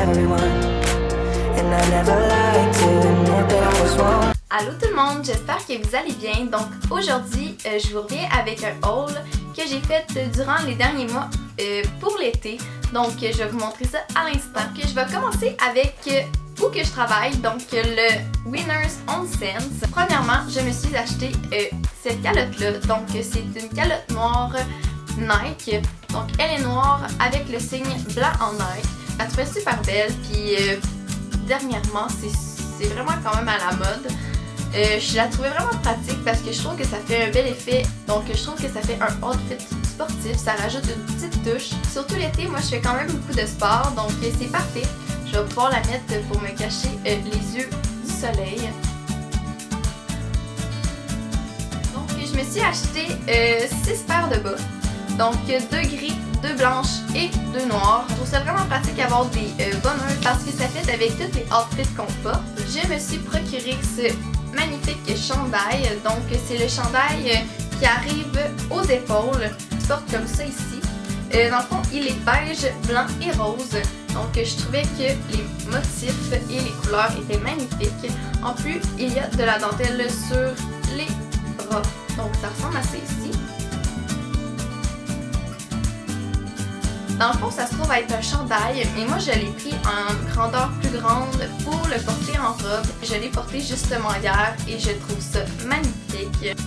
Allô tout le monde, j'espère que vous allez bien. Donc aujourd'hui, je vous reviens avec un haul que j'ai fait durant les derniers mois pour l'été. Donc je vais vous montrer ça à l'instant. Je vais commencer avec où que je travaille, donc le Winners Onsen. Premièrement, je me suis acheté cette calotte-là. Donc c'est une calotte noire Nike. Donc elle est noire avec le signe blanc en Nike. Elle se fait super belle, puis dernièrement, c'est vraiment quand même à la mode. Je la trouvais vraiment pratique parce que je trouve que ça fait un bel effet. Donc je trouve que ça fait un outfit sportif, ça rajoute une petite touche. Surtout l'été, moi je fais quand même beaucoup de sport, donc c'est parfait. Je vais pouvoir la mettre pour me cacher les yeux du soleil. Donc je me suis acheté 6 paires de bas. Donc 2 gris, 2 blanches et 2 noires. Je trouve ça vraiment pratique d'avoir des bonheurs parce que ça fait avec tous les outfits qu'on porte. Je me suis procuré ce magnifique chandail. Donc c'est le chandail qui arrive aux épaules. Il se porte comme ça ici. Dans le fond, il est beige, blanc et rose. Donc je trouvais que les motifs et les couleurs étaient magnifiques. En plus, il y a de la dentelle sur les bras. Donc ça ressemble à ça ici. Dans le fond, ça se trouve à être un chandail, mais moi je l'ai pris en grandeur plus grande pour le porter en robe. Je l'ai porté justement hier et je trouve ça magnifique.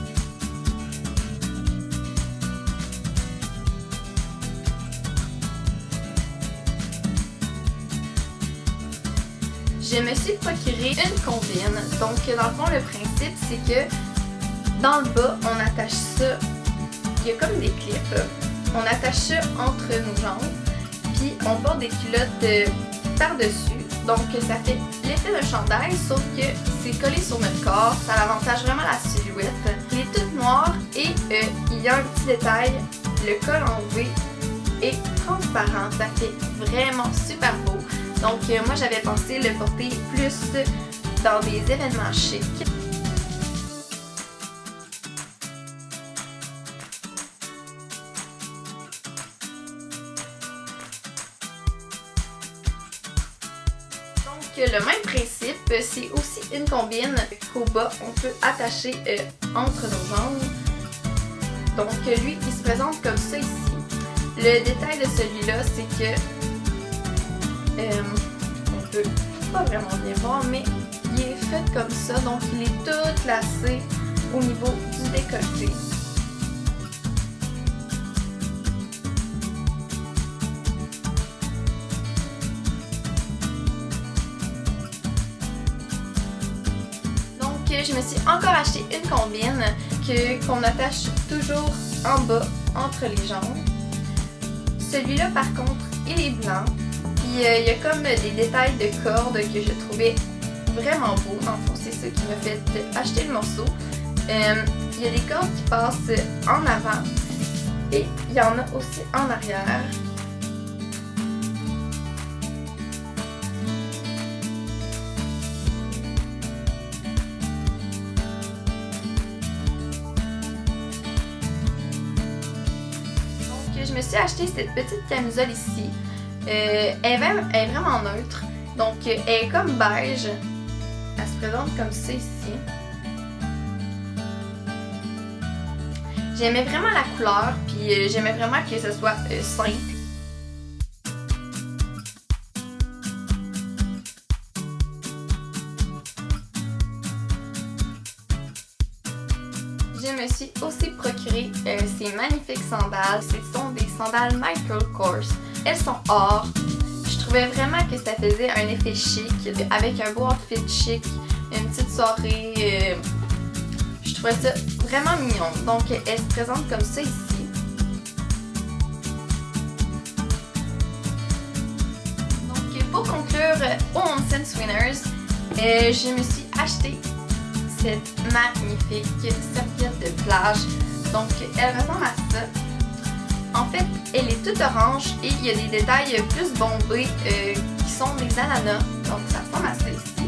Je me suis procuré une combine. Donc dans le fond, le principe c'est que dans le bas, on attache ça. Il y a comme des clips. On attache ça entre nos jambes, puis on porte des culottes par-dessus. Donc ça fait l'effet d'un chandail, sauf que c'est collé sur notre corps. Ça avantage vraiment la silhouette. Il est tout noir et il y a un petit détail. Le col en V est transparent. Ça fait vraiment super beau. Donc moi j'avais pensé le porter plus dans des événements chics. Le même principe, c'est aussi une combine qu'au bas, on peut attacher entre nos jambes. Donc lui, il se présente comme ça ici. Le détail de celui-là, c'est que on peut pas vraiment bien voir, mais il est fait comme ça, donc il est tout lacé au niveau du décolleté. Je me suis encore acheté une combine qu'on attache toujours en bas entre les jambes. Celui-là par contre, il est blanc. Puis il y a comme des détails de cordes que je trouvais vraiment beaux. En fait, c'est ça qui m'a fait acheter le morceau. Il y a des cordes qui passent en avant et il y en a aussi en arrière. Je me suis acheté cette petite camisole ici. Elle est vraiment neutre. Donc elle est comme beige. Elle se présente comme ça ici. J'aimais vraiment la couleur. Puis j'aimais vraiment que ce soit simple. Je me suis aussi procuré ces magnifiques sandales. Ce sont des sandales Michael Kors. Elles sont or. Je trouvais vraiment que ça faisait un effet chic avec un beau outfit chic, une petite soirée. Je trouvais ça vraiment mignon. Donc elles se présentent comme ça ici. Donc pour conclure au Onsen Winners, je me suis acheté cette magnifique serviette de plage. Donc elle ressemble à ça. En fait, elle est toute orange et il y a des détails plus bombés qui sont des ananas. Donc ça ressemble à ça ici.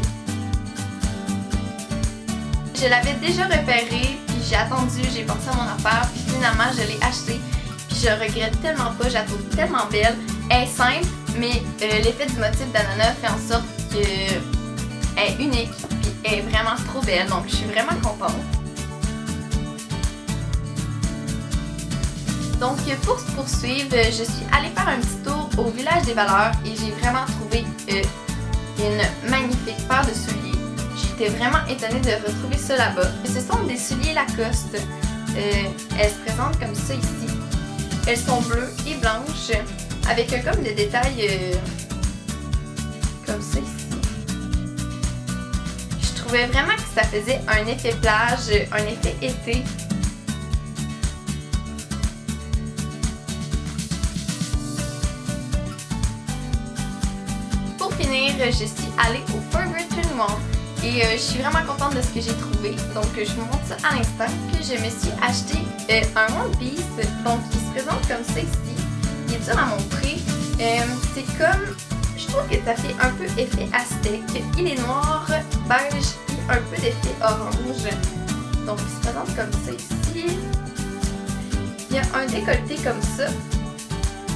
Je l'avais déjà repérée, puis j'ai attendu, j'ai pensé à mon affaire, puis finalement je l'ai achetée. Puis je regrette tellement pas, je la trouve tellement belle. Elle est simple, mais l'effet du motif d'ananas fait en sorte qu'elle est unique puis elle est vraiment trop belle, donc je suis vraiment contente. Donc pour se poursuivre, je suis allée faire un petit tour au Village des Valeurs et j'ai vraiment trouvé une magnifique paire de souliers. J'étais vraiment étonnée de retrouver ça là-bas. Ce sont des souliers Lacoste. Elles se présentent comme ça ici. Elles sont bleues et blanches avec comme des détails comme ça ici. Je trouvais vraiment que ça faisait un effet plage, un effet été. Pour finir, je suis allée au Forever 21 et je suis vraiment contente de ce que j'ai trouvé. Donc je vous montre ça à l'instant que je me suis acheté un One Piece. Donc il se présente comme ça ici. Il est dur à montrer. C'est comme, je trouve que ça fait un peu effet aztèque. Il est noir, beige et un peu d'effet orange. Donc il se présente comme ça ici. Il y a un décolleté comme ça.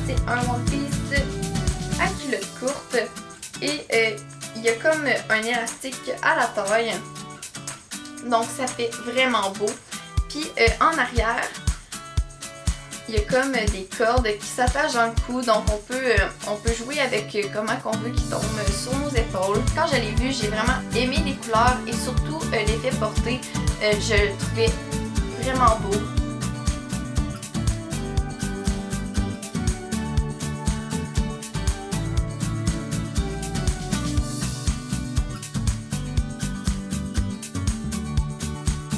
C'est un One Piece à culotte courte. Et il y a comme un élastique à la taille. Donc ça fait vraiment beau. Puis en arrière, il y a comme des cordes qui s'attachent dans le cou. Donc on peut jouer avec comment qu'on veut qu'il tombe sur nos épaules. Quand je l'ai vu, j'ai vraiment aimé les couleurs et surtout l'effet porté. Je le trouvais vraiment beau.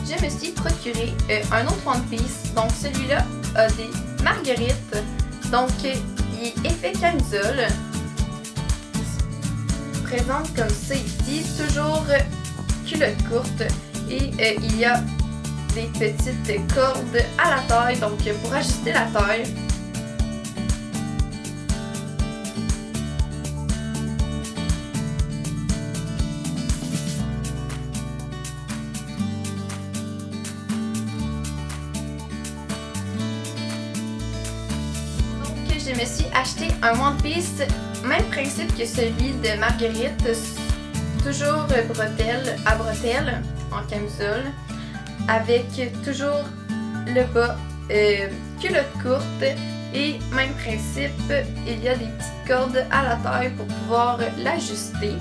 Je me suis procuré un autre One Piece. Donc celui-là a des marguerites. Donc il est effet camisole. Il se présente comme ça ici. Toujours culotte courte. Et il y a des petites cordes à la taille. Donc pour ajuster la taille. Je me suis acheté un One Piece, même principe que celui de Marguerite, toujours bretelle à bretelle en camisole, avec toujours le bas culotte courte et même principe, il y a des petites cordes à la taille pour pouvoir l'ajuster.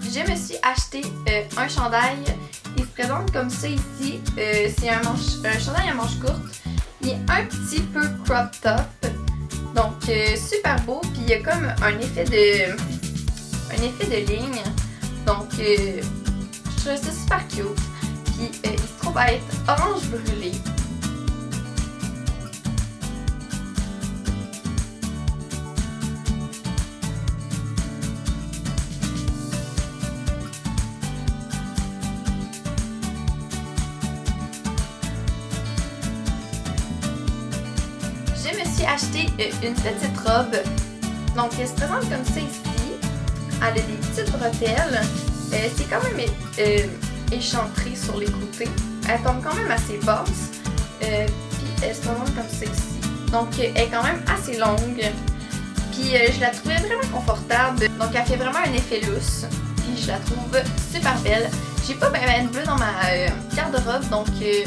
Je me suis acheté un chandail. Il se présente comme ça ici. C'est un chandail à manches courtes. Il est un petit peu crop top. Donc super beau. Puis il y a comme un effet de ligne. Donc je trouve ça super cute. Puis il se trouve à être orange brûlé. Je me suis acheté une petite robe. Donc elle se présente comme ça ici. Elle a des petites bretelles. C'est quand même échancré sur les côtés. Elle tombe quand même assez basse. Puis elle se présente comme ça ici. Donc elle est quand même assez longue. Puis je la trouvais vraiment confortable. Donc elle fait vraiment un effet lousse. Puis je la trouve super belle. J'ai pas bien de bleu dans ma garde-robe. Donc je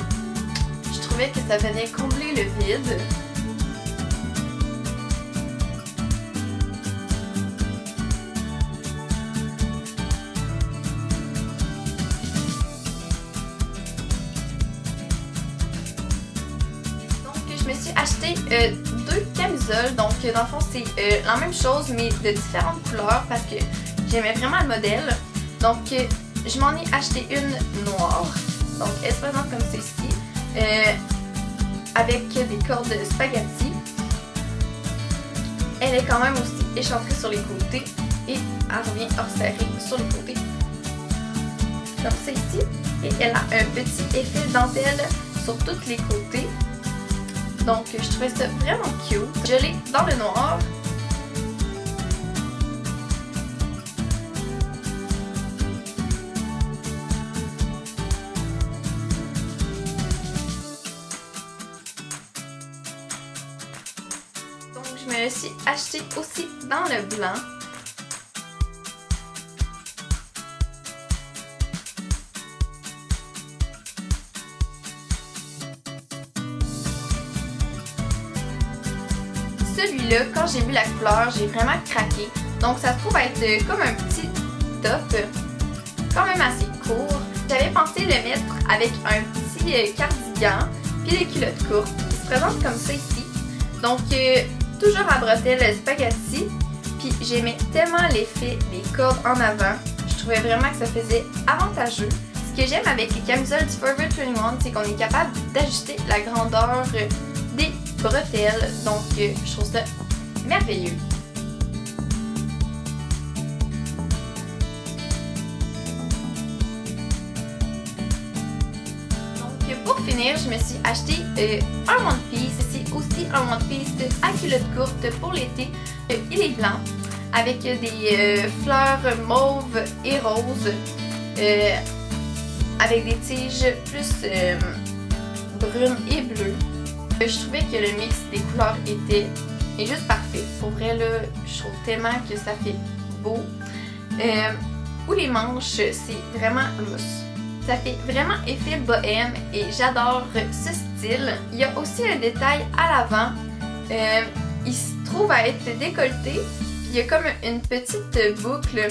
trouvais que ça venait combler le vide. Je me suis acheté deux camisoles, donc dans le fond c'est la même chose mais de différentes couleurs parce que j'aimais vraiment le modèle. Donc je m'en ai acheté une noire, donc elle se présente comme ceci, avec des cordes spaghetti. Elle est quand même aussi échancrée sur les côtés et elle revient resserrée sur les côtés, comme ça ici. Et elle a un petit effet dentelle sur tous les côtés. Donc je trouvais ça vraiment cute. Je l'ai dans le noir. me suis acheté aussi dans le blanc. Celui-là, quand j'ai vu la couleur, j'ai vraiment craqué. Donc ça se trouve être comme un petit top, quand même assez court. J'avais pensé le mettre avec un petit cardigan, puis des culottes courtes. Il se présente comme ça ici. Donc toujours à bretelles spaghetti. Puis j'aimais tellement l'effet des cordes en avant. Je trouvais vraiment que ça faisait avantageux. Ce que j'aime avec les camisoles du Forever 21, c'est qu'on est capable d'ajuster la grandeur des bretelles. Donc je trouve ça merveilleux. Donc pour finir, je me suis acheté un One Piece. C'est aussi un One Piece à culotte courte pour l'été. Il est blanc avec des fleurs mauves et roses avec des tiges plus brunes et bleues. Je trouvais que le mix des couleurs est juste parfait. Pour vrai, là, je trouve tellement que ça fait beau. Ou les manches, c'est vraiment lousse. Ça fait vraiment effet bohème et j'adore ce style. Il y a aussi un détail à l'avant. Il se trouve à être décolleté. Puis il y a comme une petite boucle.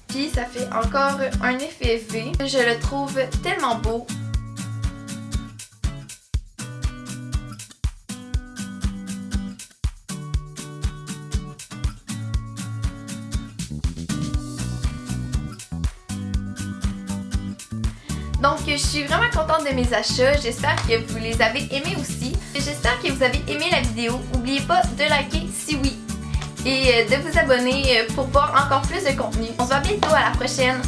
Puis ça fait encore un effet V. Je le trouve tellement beau. Donc je suis vraiment contente de mes achats, j'espère que vous les avez aimés aussi. J'espère que vous avez aimé la vidéo, n'oubliez pas de liker si oui et de vous abonner pour voir encore plus de contenu. On se voit bientôt, à la prochaine!